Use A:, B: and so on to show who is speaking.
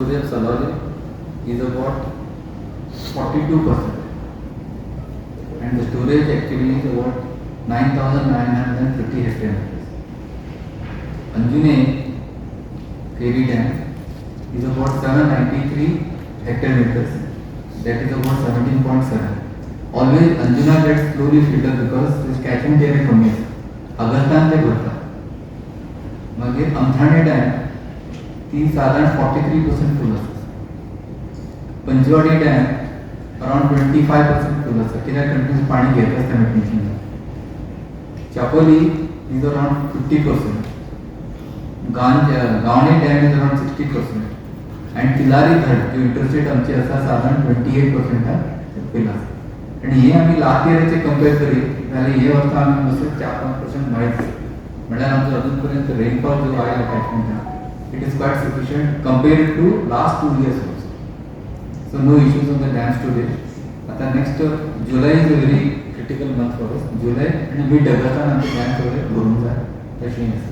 A: Storage of Saloli is about 42%, and the storage actually is about 9,950 hectares. Anjune KV dam is about 793 hectare, that is about 17.7. Always Anjuna gets slowly filtered because its catchment area कमी आहे. अगस्तान ते भरता. मग अमथाणे dam ती साधारण 43% full असते. Panchwadi dam around 25% full असते. कित्याक continuous पाणी घेत असता मिटिंगला. Chapoli is around 50%. Gavane dam is around 60%. and Tilari third जो इंटरस्टेट आमची आसा साधारण 28% फुल असते. आणि हे आम्ही लास्ट इयरचे कंपेअर करी जाल्यार हे वर्सा आमी मातशे 4-5% मायज म्हळ्यार आमचो अजून पर्यंत रेनफॉल जो आयला कॅचमेंटाक it is quite sufficient compared to last 2 years also. So no issues on the dam storage. आता next July is a very critical month for us. जुलै आणि मिड ऑगस्टान आमचे डॅम सगळे भरून जाय तशें आसा.